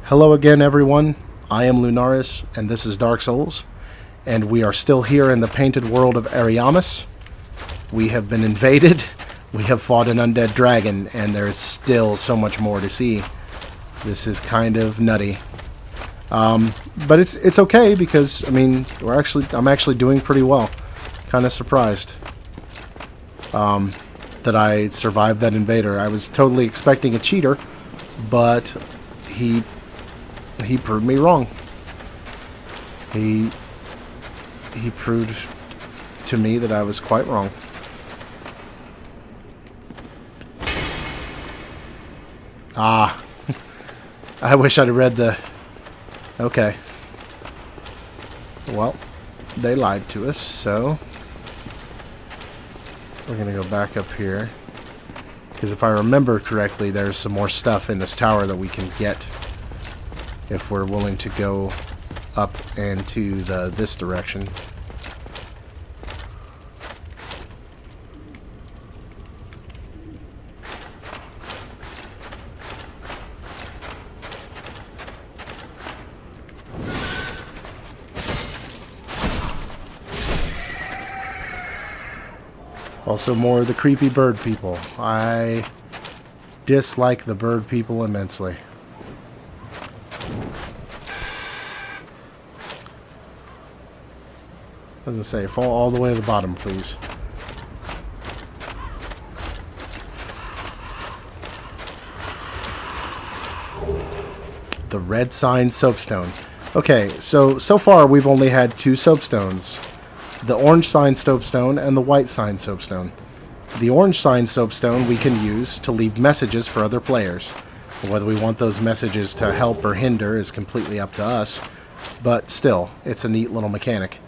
Hello again, everyone. I am Lunaris, and this is Dark Souls, and we are still here in the Painted World of Ariamis. We have been invaded, we have fought an undead dragon, and there's still so much more to see. This is kind of nutty. But it's okay, because, I mean, I'm actually doing pretty well. Kind of surprised that I survived that invader. I was totally expecting a cheater, but he proved me wrong. He proved to me that I was quite wrong. Ah. I wish I'd have read the... Okay. Well, they lied to us, so... We're gonna go back up here. Because if I remember correctly, there's some more stuff in this tower that we can get if we're willing to go up and to this direction. Also more of the creepy bird people. I dislike the bird people immensely. As I say, fall all the way to the bottom, please. The red sign soapstone. Okay, so far we've only had two soapstones. The orange sign soapstone and the white sign soapstone. The orange sign soapstone we can use to leave messages for other players. Whether we want those messages to help or hinder is completely up to us. But still, it's a neat little mechanic.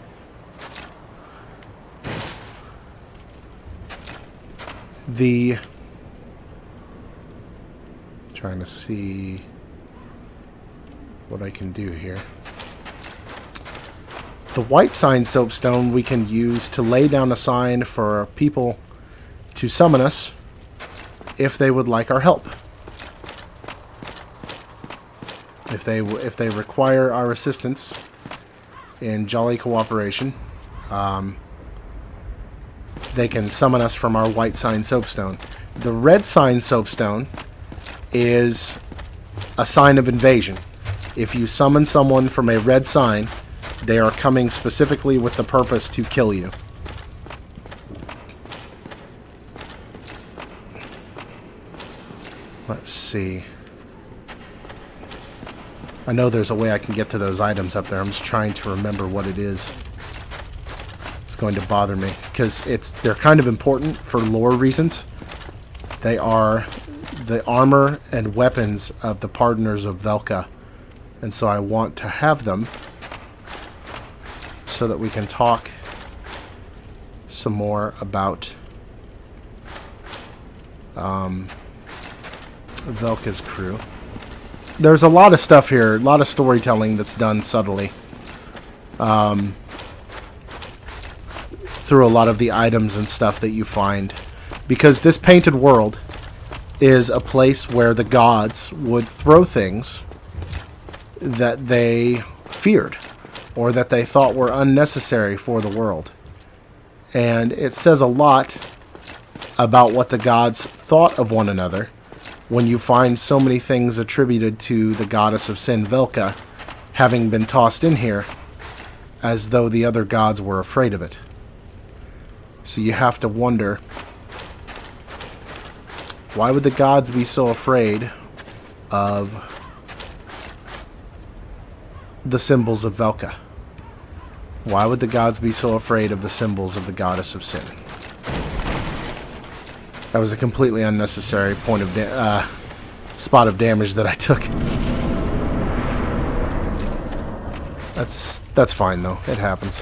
Trying to see what I can do here. The white sign soapstone we can use to lay down a sign for people to summon us if they would like our help. If they require our assistance in jolly cooperation, they can summon us from our white sign soapstone. The red sign soapstone is a sign of invasion. If you summon someone from a red sign, they are coming specifically with the purpose to kill you. Let's see. I know there's a way I can get to those items up there. I'm just trying to remember what it is. It's going to bother me because they're kind of important for lore reasons. They are the armor and weapons of the Pardeners of Velka, and so I want to have them so that we can talk some more about Velka's crew. There's a lot of stuff here, a lot of storytelling that's done subtly through a lot of the items and stuff that you find. Because this painted world is a place where the gods would throw things that they feared or that they thought were unnecessary for the world. And it says a lot about what the gods thought of one another when you find so many things attributed to the goddess of sin, Velka, having been tossed in here as though the other gods were afraid of it. So you have to wonder, why would the gods be so afraid of the symbols of Velka? Why would the gods be so afraid of the symbols of the goddess of sin? That was a completely unnecessary spot of damage that I took. That's fine though. It happens.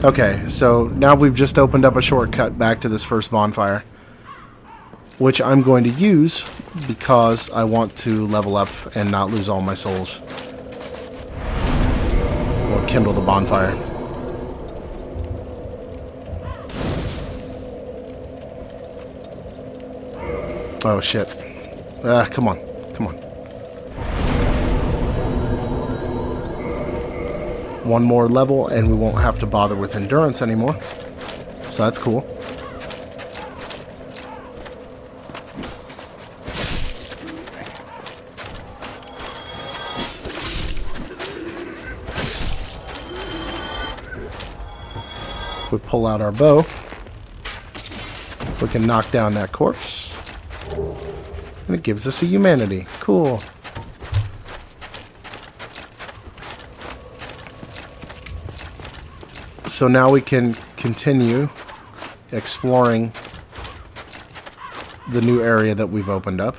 Okay, so now we've just opened up a shortcut back to this first bonfire, which I'm going to use because I want to level up and not lose all my souls. Or kindle the bonfire. Oh shit. Come on. Come on. One more level and we won't have to bother with endurance anymore. So that's cool. We pull out our bow. We can knock down that corpse. And it gives us a humanity. Cool. So now we can continue exploring the new area that we've opened up.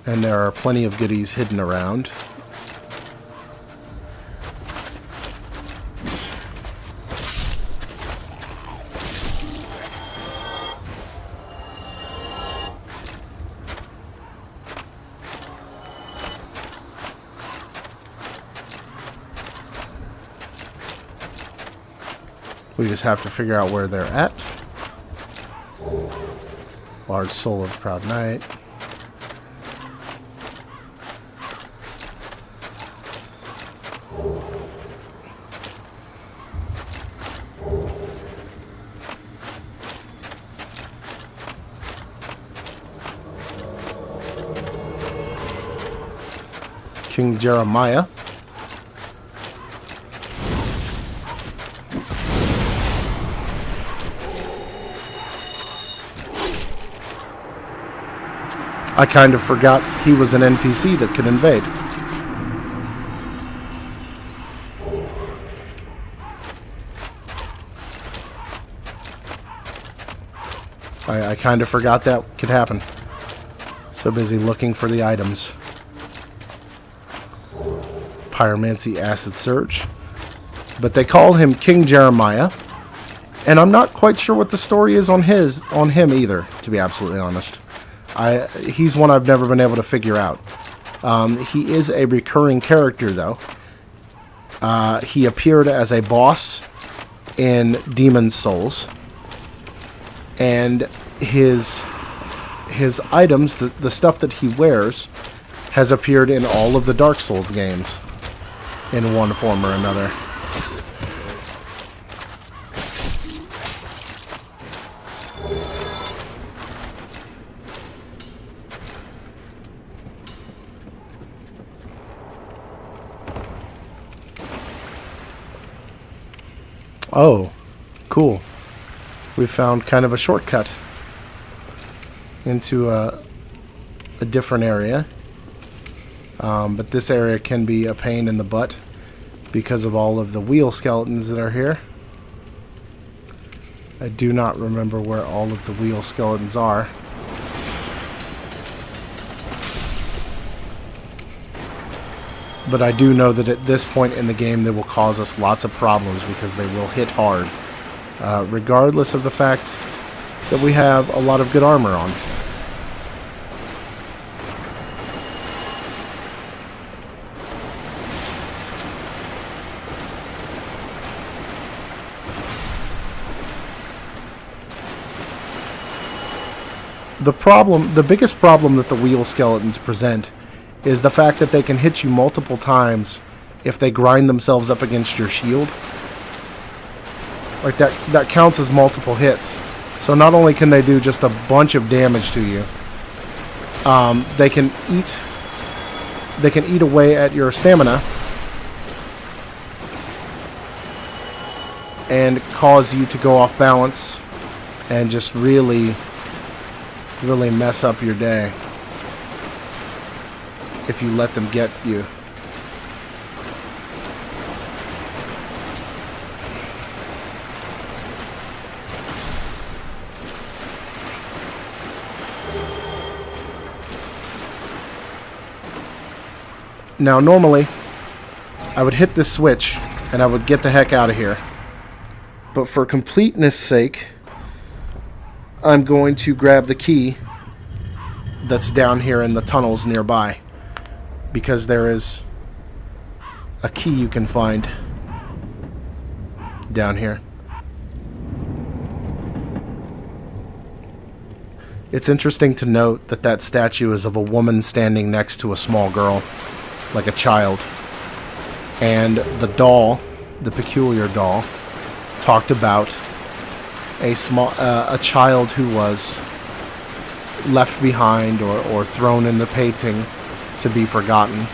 And there are plenty of goodies hidden around. We just have to figure out where they're at. Large soul of proud knight. King Jeremiah. I kind of forgot he was an NPC that could invade. I kind of forgot that could happen. So busy looking for the items. Pyromancy Acid Surge. But they call him King Jeremiah. And I'm not quite sure what the story is on him either, to be absolutely honest. He's one I've never been able to figure out. He is a recurring character, though. He appeared as a boss in Demon's Souls. And his items, the stuff that he wears, has appeared in all of the Dark Souls games in one form or another. Oh, cool. We found kind of a shortcut into a different area. But this area can be a pain in the butt because of all of the wheel skeletons that are here. I do not remember where all of the wheel skeletons are. But I do know that at this point in the game they will cause us lots of problems because they will hit hard. Regardless of the fact that we have a lot of good armor on. The biggest problem that the wheel skeletons present is the fact that they can hit you multiple times if they grind themselves up against your shield. Like that counts as multiple hits. So not only can they do just a bunch of damage to you, they can eat away at your stamina and cause you to go off balance and just really mess up your day if you let them get you. Now, normally, I would hit this switch, and I would get the heck out of here. But for completeness sake, I'm going to grab the key that's down here in the tunnels nearby. Because there is a key you can find down here. It's interesting to note that that statue is of a woman standing next to a small girl, like a child. And the doll, the peculiar doll, talked about a child who was left behind or thrown in the painting to be forgotten.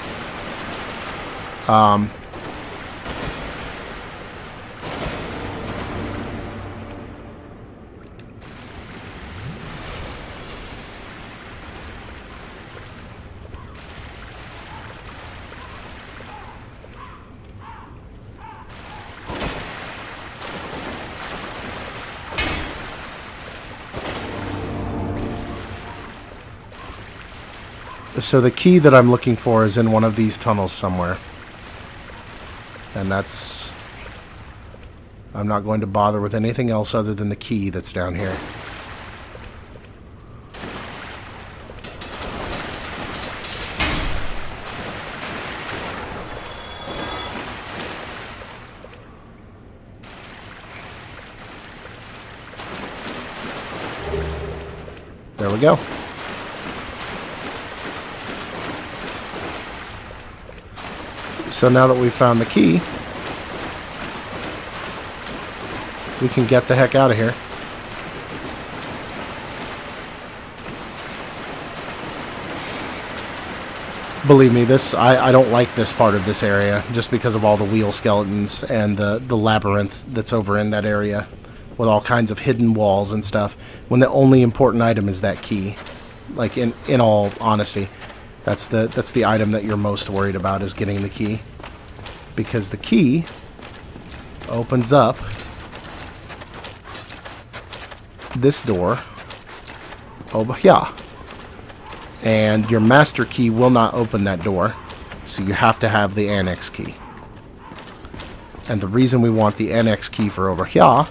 So the key that I'm looking for is in one of these tunnels somewhere. And that's... I'm not going to bother with anything else other than the key that's down here. There we go. So now that we've found the key, we can get the heck out of here. Believe me, I don't like this part of this area just because of all the wheel skeletons and the labyrinth that's over in that area with all kinds of hidden walls and stuff, when the only important item is that key. Like, in all honesty. That's the item that you're most worried about, is getting the key. Because the key opens up this door over here. And your master key will not open that door, so you have to have the annex key. And the reason we want the annex key for over here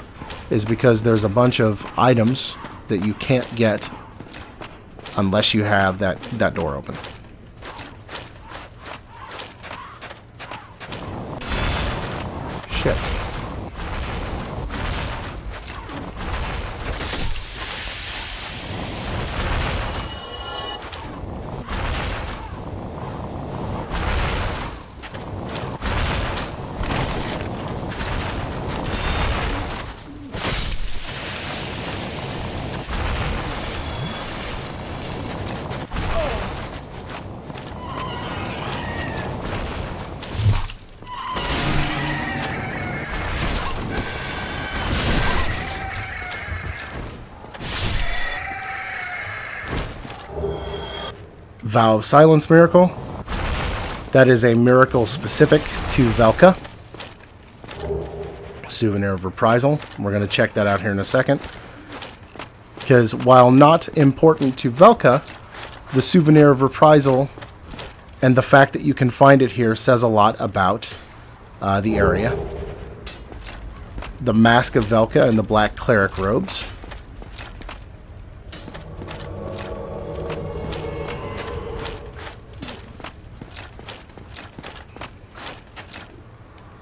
is because there's a bunch of items that you can't get unless you have that door open. Shit. Vow of Silence miracle. That is a miracle specific to Velka. Souvenir of Reprisal. We're going to check that out here in a second. Because while not important to Velka, the Souvenir of Reprisal and the fact that you can find it here says a lot about the area. The Mask of Velka and the Black Cleric robes.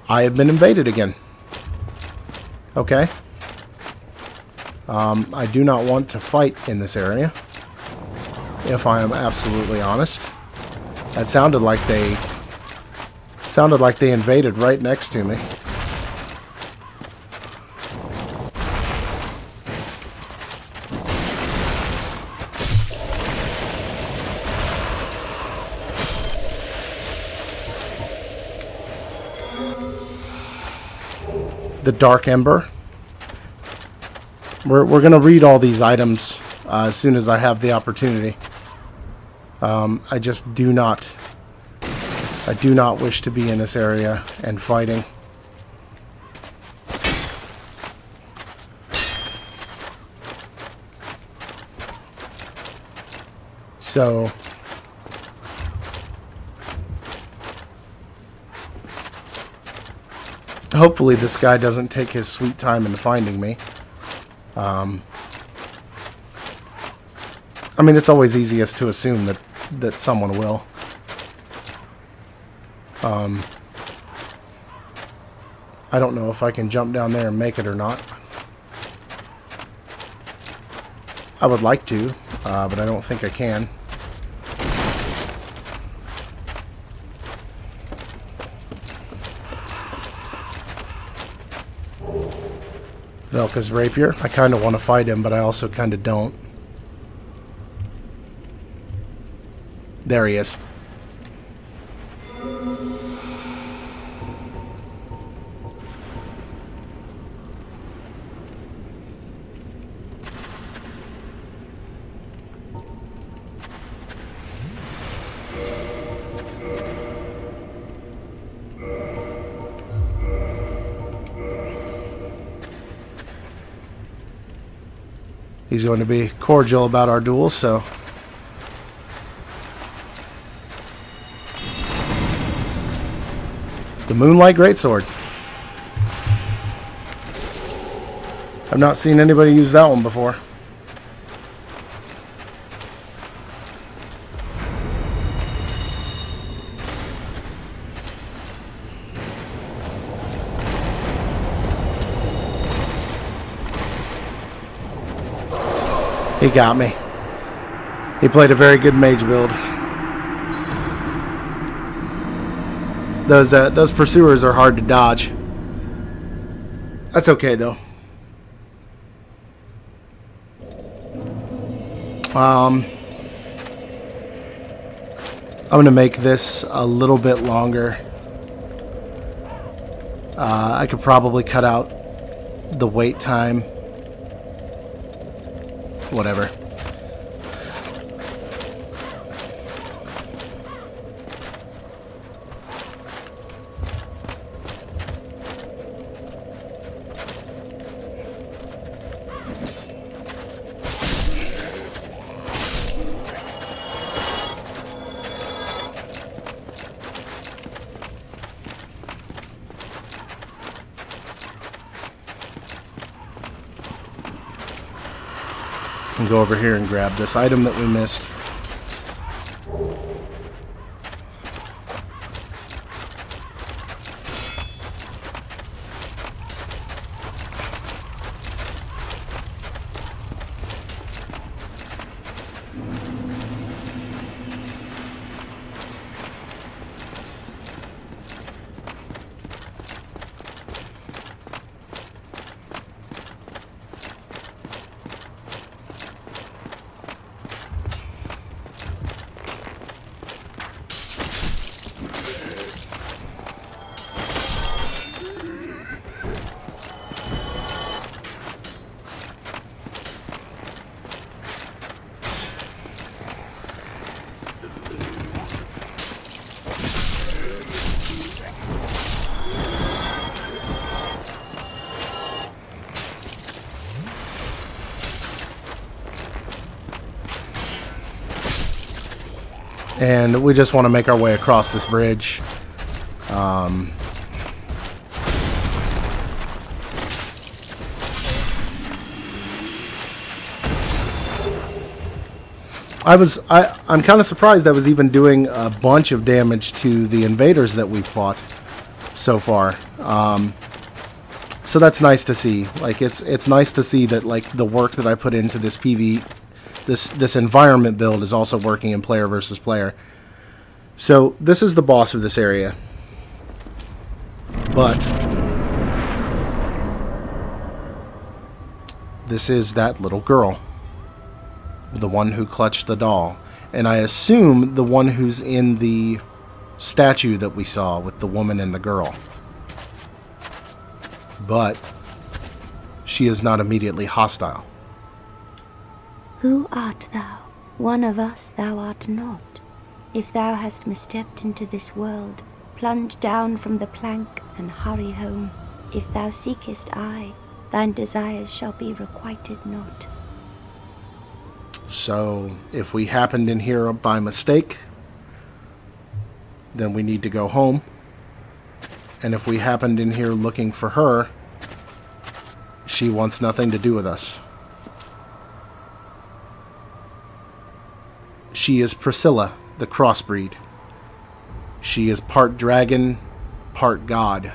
I have been invaded again. Okay. I do not want to fight in this area, if I am absolutely honest. That sounded like they invaded right next to me. The Dark Ember. We're going to read all these items as soon as I have the opportunity. I just do not wish to be in this area and fighting. So Hopefully this guy doesn't take his sweet time in finding me. I mean, it's always easiest to assume that someone will. I don't know if I can jump down there and make it or not. I would like to, but I don't think I can. Velka's rapier. I kind of want to fight him, but I also kind of don't. There he is. He's going to be cordial about our duel, so... The Moonlight Greatsword. I've not seen anybody use that one before. He got me. He played a very good mage build. Those pursuers are hard to dodge. That's okay though. I'm gonna make this a little bit longer. I could probably cut out the wait time. Whatever. And go over here and grab this item that we missed. And we just want to make our way across this bridge. I'm kind of surprised I was even doing a bunch of damage to the invaders that we've fought so far. So that's nice to see. Like it's nice to see that like the work that I put into this this environment build is also working in player versus player. So this is the boss of this area. But this is that little girl. The one who clutched the doll. And I assume the one who's in the statue that we saw with the woman and the girl. But she is not immediately hostile. Who art thou? One of us thou art not. If thou hast misstepped into this world, plunge down from the plank and hurry home. If thou seekest I, thine desires shall be requited not. So, if we happened in here by mistake, then we need to go home And if we happened in here looking for her, she wants nothing to do with us. She is Priscilla, the Crossbreed. She is part dragon, part god,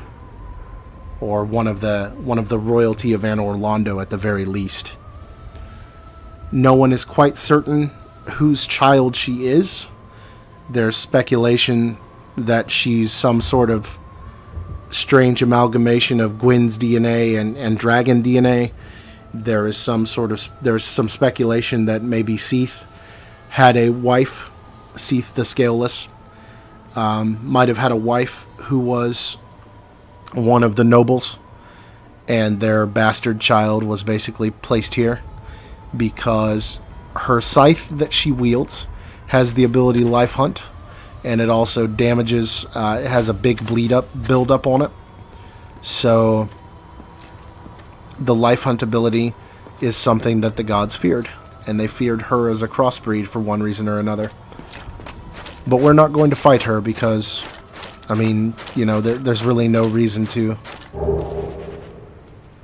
or one of the royalty of Anor Londo at the very least. No one is quite certain whose child she is. There's speculation that she's some sort of strange amalgamation of Gwyn's DNA and dragon DNA. There's some speculation that maybe Seath had a wife, Seath the Scaleless, might have had a wife who was one of the nobles, and their bastard child was basically placed here because her scythe that she wields has the ability Life Hunt, and it also damages, it has a big build up on it. So the Life Hunt ability is something that the gods feared, and they feared her as a crossbreed for one reason or another. But we're not going to fight her because, I mean, you know, there's really no reason to.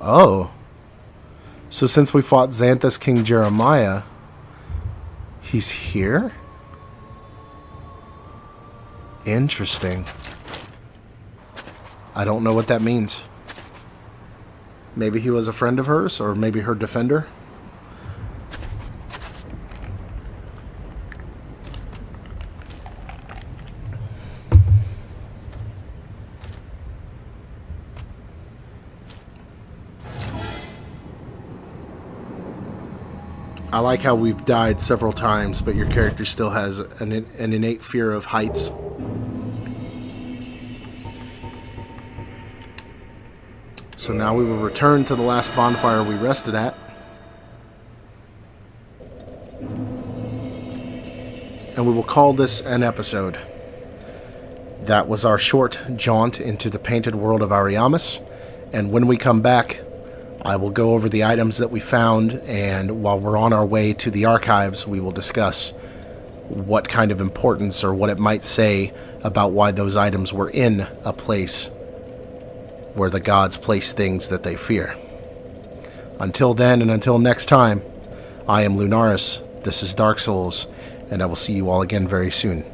Oh. So since we fought Xanthus King Jeremiah, he's here? Interesting. I don't know what that means. Maybe he was a friend of hers, or maybe her defender. I like how we've died several times, but your character still has an innate fear of heights. So now we will return to the last bonfire we rested at. And we will call this an episode. That was our short jaunt into the Painted World of Ariamis. And when we come back, I will go over the items that we found, and while we're on our way to the archives, we will discuss what kind of importance or what it might say about why those items were in a place where the gods place things that they fear. Until then, and until next time, I am Lunaris, this is Dark Souls, and I will see you all again very soon.